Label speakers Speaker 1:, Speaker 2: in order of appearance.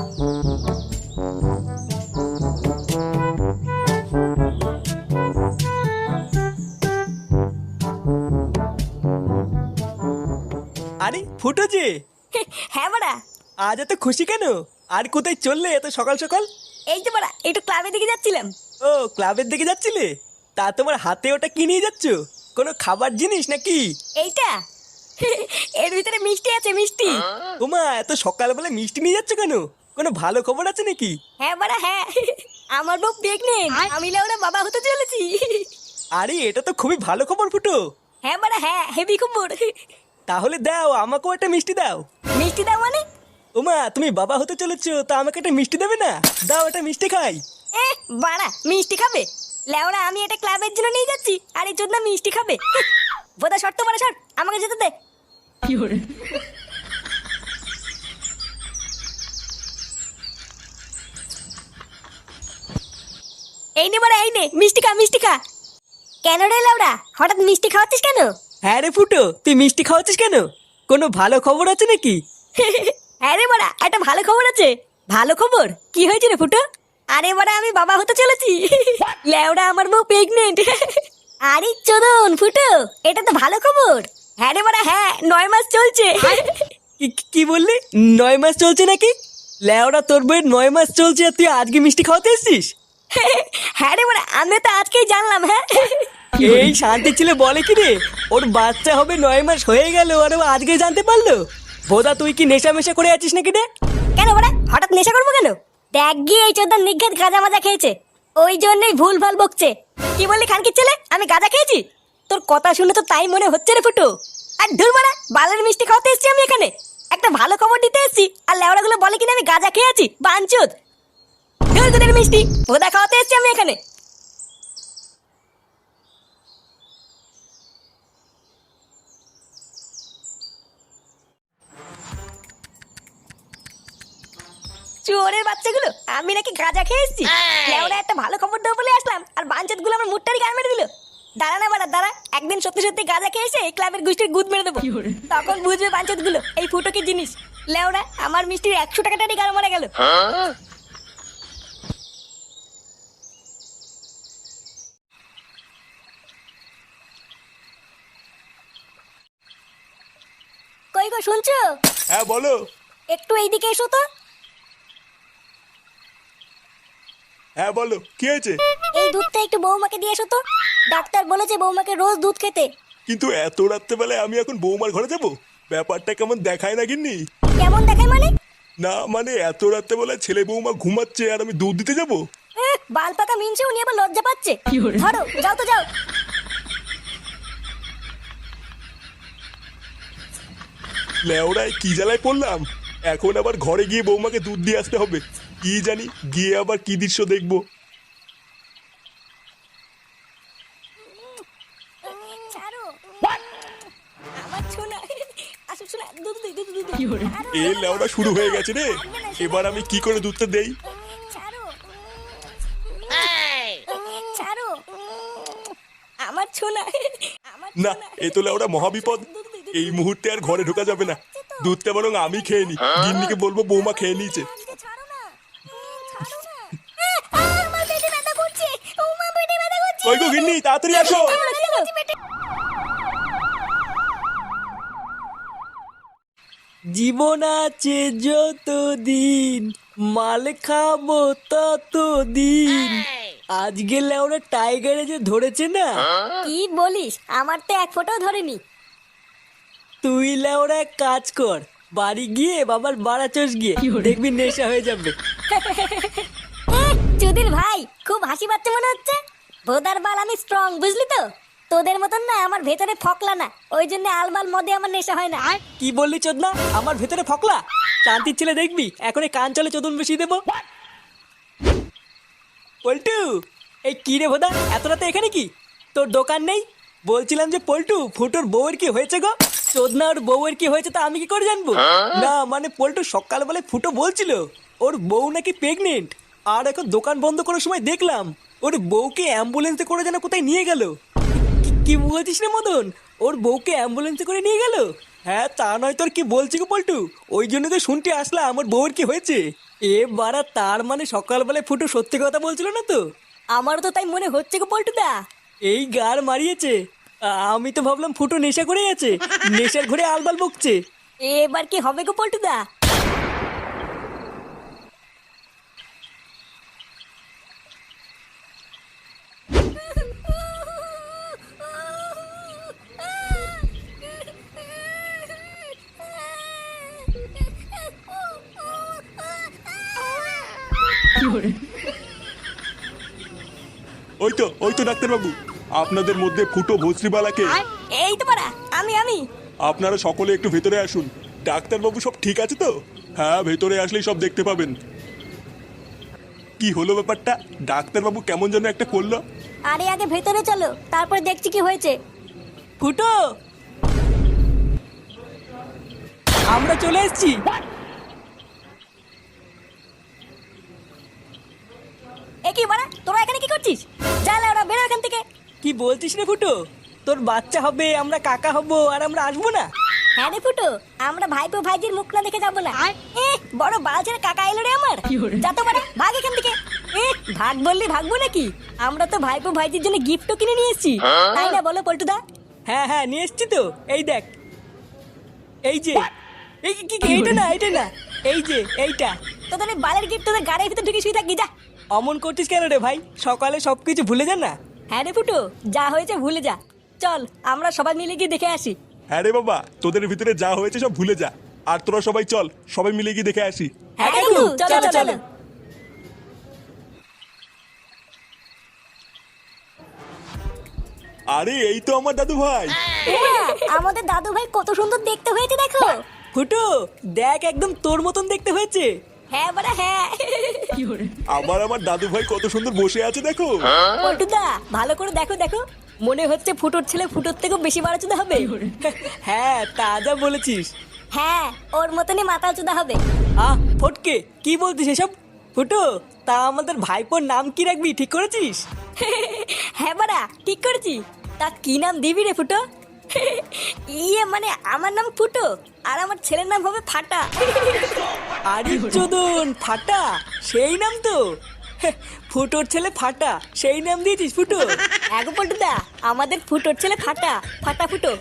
Speaker 1: আরে ফুটো যে,
Speaker 2: হ্যাঁ বাড়া।
Speaker 1: আজ এত খুশি কেন? আর কোথায় চললে এত সকাল সকাল?
Speaker 2: এই তো বাড়া একটু ক্লাবের দিকে যাচ্ছিলাম।
Speaker 1: ও ক্লাবের দিকে যাচ্ছিলে? তা তোমার হাতে ওটা কি নিয়ে যাচ্ছ? কোনো খাবার জিনিস নাকি?
Speaker 2: এইটা এর ভিতরে মিষ্টি আছে, মিষ্টি।
Speaker 1: ওমা, এত সকালবেলা মিষ্টি নিয়ে যাচ্ছ কেন? কোনো ভালো খবর আছে নাকি?
Speaker 2: হ্যাঁ বাড়া হ্যাঁ, আমার বউ প্রেগনেন্ট, আমি লেওড়া বাবা হতে চলেছি।
Speaker 1: আরে এটা তো খুবই ভালো খবর ফুটো।
Speaker 2: হ্যাঁ বাড়া হ্যাঁ, হেভি খবর।
Speaker 1: তাহলে দাও, আমাকেও একটা মিষ্টি দাও।
Speaker 2: মিষ্টি দাও মানে?
Speaker 1: ওমা, তুমি বাবা হতে চলেছো, তা আমাকে একটা মিষ্টি দেবে না? দাও, একটা মিষ্টি খাই।
Speaker 2: এ বাড়া মিষ্টি খাবে? লেওড়া আমি এটা ক্লাবের জন্য নিয়ে যাচ্ছি, আর এই জন্য মিষ্টি খাবে? বোধা শর্ত বাড়া শর্ট, আমাকে যেতে দে। এই নে বাড়া, এই নে মিষ্টি খা, মিষ্টি খা। কেন রে লেওড়া, হঠাৎ মিষ্টি খাওয়াচ্ছিস কেন?
Speaker 1: হ্যাঁ রে ফুটো, তুই মিষ্টি খাওয়াচ্ছিস কেন? কোনো ভালো খবর আছে নাকি?
Speaker 2: হ্যাঁ রে বাড়া, একটা ভালো খবর আছে। ভালো খবর? কি হয়েছে রে ফুটো? আরে বাড়া আমি বাবা হতে চলেছি। লেওড়া আমার বউ প্রেগনেন্ট। আরে চোদন ফুটো, এটা তো ভালো খবর। হ্যাঁ রে বাড়া হ্যাঁ, 9 মাস চলছে।
Speaker 1: কি বললি? 9 মাস চলছে নাকি? লেওড়া, তোর বইয়ের 9 মাস চলছে আর তুই আজকে মিষ্টি খাওয়াতে এসছিস?
Speaker 2: হ্যাঁ রে বাড়া, আমি তো আজকেই জানলাম। হ্যাঁ
Speaker 1: এই শান্তি ছেলে বলে কি রে, ওর বাচ্চা হবে 9 মাস হয়ে গেল আর ও আজকে জানতে পারলো? বোধা তুই কি নেশা মেশা করে আছিস নাকি রে?
Speaker 2: কেন বাড়া, হঠাৎ নেশা করবো কেন? দেখ গিয়ে এই চোদন নিঘাত গাঁজা মাজা খেয়েছে, ওই জন্যই ভুল ভাল বকছে। কি বললি খানকির ছেলে, আমি গাঁজা খেয়েছি? তোর কথা শুনে তো তাই মনে হচ্ছে রে ফুটো। আর ধুর মারা, বালের মিষ্টি খাওয়াতে এসেছি আমি এখানে, একটা ভালো খবর দিতে এসেছি, আর লেওড়া গুলো বলে কিনা আমি গাঁজা খেয়েছি। বাঞ্চুদ, ধুর তোদের মিষ্টি ভোদা খাওয়াতে এসেছি আমি এখানে। চোরের বাচ্চাগুলো, আমি নাকি গাঁজা খেয়ে এসেছি? লেওড়া একটা ভালো খবর দেবো বলে আসলাম, আর বাঞ্চুদ গুলো আমার মুটটারি গান মেরে দিল। দাঁড়া না বাড়া দাঁড়া, একদিন সত্যি সত্যি গাঁজা খেয়ে এসে এই ক্লাবের গোষ্ঠীর গুদ মেরে দেবো, তখন বুঝবে বাঞ্চুদ গুলো এই ফুটো কি জিনিস। লেওড়া আমার মিষ্টির 100 টাকাটারই গান মারা গেল। কই গো শুনছো?
Speaker 1: হ্যাঁ বলো।
Speaker 2: একটু এইদিকে এসো তো।
Speaker 1: হ্যাঁ বলো, কি হয়েছে?
Speaker 2: এই দুধটা একটু বৌমাকে দিয়ে এসো তো, ডাক্তার বলেছে বৌমাকে রোজ দুধ খেতে।
Speaker 3: কিন্তু এত রাত্রেবেলায় আমি এখন বৌমার ঘরে যাব? ব্যাপারটা কেমন দেখায় না গিন্নি?
Speaker 2: কেমন দেখায় মানে?
Speaker 3: না মানে এত রাত্রেবেলায় ছেলে বৌমা ঘুমাচ্ছে আর আমি দুধ দিতে যাব?
Speaker 2: বাল পাকা মিনছে, উনি আবার লজ্জা পাচ্ছে। ধরো যাও তো যাও।
Speaker 3: লেওড়ায় কি জ্বালায় পড়লাম, এখন আবার ঘরে গিয়ে বৌমাকে দুধ দিয়ে আসতে হবে। কি জানি গিয়ে আবার কি দৃশ্য দেখবো।
Speaker 2: ছাড়ো আমার সোনা, আসো সোনা, দুধ দে দুধ দুধ।
Speaker 3: এ লেওড়া শুরু হয়ে গেছে রে, এবার আমি কি করে দুধটা দেই?
Speaker 2: ছাড়ো ছাড়ো আমার সোনা, আমার
Speaker 3: না,
Speaker 2: সোনা।
Speaker 3: এ তো লেওড়া মহাবিপদ। এই মুহূর্তে আর ঘরে ঢোকা যাবে না। দুধটা বরং আমি খেয়ে নি, গিন্নিকে বলবো বৌমা খেয়ে নিয়েছে।
Speaker 2: ছাড়ো না, ছাড়ো না। আমার পেটে ব্যথা করছে, ও মা পেটে ব্যথা করছে।
Speaker 3: কই গো গিন্নি, তাড়াতাড়ি আসো।
Speaker 1: জীবন আছে যতদিন, মাল খাবো ততদিন। আজকে লেওরা টাইগারে যে ধরেছে না,
Speaker 2: কি বলিস? আমার তো এক ফোঁটাও ধরেনি।
Speaker 1: তুই লেওরা এক কাজ কর, বাড়ি গিয়ে বাবার বাড়া চোষ গিয়ে দেখবি নেশা হয়ে যাবে।
Speaker 2: চুদির ভাই, খুব হাসি পাচ্ছে মনে হচ্ছে। ভোদার বাল আমি স্ট্রং, বুঝলি তো? তোদের মতন না আমার ভেতরে ফকলা না, ওই জন্য আলবাল মদে আমার নেশা হয় না।
Speaker 1: কি বললি চোদনা, আমার ভেতরে ফকলা? শান্তির ছেলে দেখবি এখন এই কান চলে চোদন বসিয়ে দেবো। পল্টু, এই কি রে ভোদা, এত রাতে এখানে কি? তোর দোকান নেই? বলছিলাম যে পল্টু, ফুটোর বউয়ের কি হয়েছে গো? চোদনা, ওর বউয়ের কি হয়েছে তা আমি কি করে জানবো? না মানে পল্টু সকালবেলায় ফুটো বলছিল ওর বউ নাকি প্রেগনেন্ট, আর এখন দোকান বন্ধ করার সময় দেখলাম ওর বউকে অ্যাম্বুলেন্সে করে যেন কোথায় নিয়ে গেল। কি বলছিস রে মদন, ওর বউকে অ্যাম্বুলেন্সে করে নিয়ে গেল? হ্যাঁ তা নয় তোর কি বলছি গো পল্টু, ওই জন্য তো শুনতে আসলাম আমার বউয়ের কি হয়েছে। এ বাড়া, তার মানে সকালবেলায় ফুটো সত্যি কথা বলছিল না তো?
Speaker 2: আমারও তো তাই মনে হচ্ছে গো পল্টুদা।
Speaker 1: এই গার মারিয়েছে। আমি তো ভাবলাম ফুটো নেশা করে আছে, নেশার ঘরে আলবাল বকছে।
Speaker 2: এবার কি হবে গো পল্টুদা?
Speaker 3: ওই তো ডাক্তারবাবু, আপনাদের মধ্যে ফুটো ভস্রিবালাকে।
Speaker 2: এই তো পারা, আমি
Speaker 3: আপনারা সকলে একটু ভেতরে আসুন। ডাক্তারবাবু সব ঠিক আছে তো? হ্যাঁ, ভেতরে আসলেই সব দেখতে পাবেন। কি হলো ব্যাপারটা? ডাক্তারবাবু কেমন যেন একটা করলো।
Speaker 2: আরে আগে ভেতরে চলো, তারপর দেখছি কি হয়েছে।
Speaker 1: ফুটো, আমরা চলে এসেছি।
Speaker 2: এ কি বাড়া, তোরা এখানে কি করছিস? যা ওরা বেরো এখান থেকে।
Speaker 1: কি বলছিস রে ফুটো? তোর বাচ্চা হবে, আমরা কাকা হব, আর আমরা আসবো না?
Speaker 2: হ্যাঁ রে ফুটো, আমরা ভাইপো ভাইজির মুখ না দেখে যাবো না। বড় বালছের কাকা এলো রে আমার। যা তো বাড়া, ভাগ এখান থেকে। ভাগ বললি ভাগবো নাকি? আমরা তো ভাইপো ভাইজির জন্য গিফটও কিনে নিয়ে এসেছি, তাই না বলো পল্টুদা?
Speaker 1: হ্যাঁ হ্যাঁ, নিয়ে এসছি তো। এই দেখ, এই যে এই এইটা না, এইটা না, এই যে এইটা।
Speaker 2: তোদের এই বালের গিফট তোদের গাড়ির ভিতরে ঢুকে শুয়ে থাকি, যা।
Speaker 1: অমন করছিস কেন রে ভাই? সকালে সবকিছু ভুলে যান না।
Speaker 2: হ্যাঁ রে ফুটো, যা হয়েছে ভুলে যা। চল আমরা সবাই মিলে গিয়ে দেখে আসি।
Speaker 3: হ্যাঁ রে বাবা, তোদের ভিতরে যা হয়েছে সব ভুলে যা। আর তোরা সবাই চল, সবাই মিলে গিয়ে দেখে আসি।
Speaker 2: হ্যাঁ কাকু, চলো চলো।
Speaker 3: আরে এই তো আমার দাদু ভাই।
Speaker 2: আমাদের দাদু ভাই কত সুন্দর দেখতে হয়েছে দেখো।
Speaker 1: ফুটো দেখ, একদম তোর মতন দেখতে হয়েছে।
Speaker 2: হ্যাঁ বাড়া হ্যাঁ।
Speaker 3: আমার দাদু ভাই কত সুন্দর বসে আছে দেখো।
Speaker 2: পল্টুদা ভালো করে দেখো দেখো, মনে হচ্ছে ফুটোর ছেলে ফুটোর থেকেও বেশি বাড়াচুদা হবে।
Speaker 1: হ্যাঁ তা যা বলেছিস।
Speaker 2: হ্যাঁ, ওর মতনই মাতাল চুদা হবে।
Speaker 1: ফটকে, কি বলছিস এসব? ফুটো, তা আমাদের ভাইপোর নাম কি রাখবি ঠিক করেছিস?
Speaker 2: হ্যাঁ বাড়া, ঠিক করেছি। তা কি নাম দিবি রে ফুটো? ইয়ে মানে আমার নাম ফুটো, আর আমার ছেলের নাম হবে ফাটা।
Speaker 1: আরে চোদন, ফাটা সেই নাম তো। ফুটোর ছেলে ফাটা, সেই নাম দিয়েছিস ফুটো?
Speaker 2: এগো পল্টুদা, আমাদের ফুটোর ছেলে ফাটা, ফাটা ফুটো।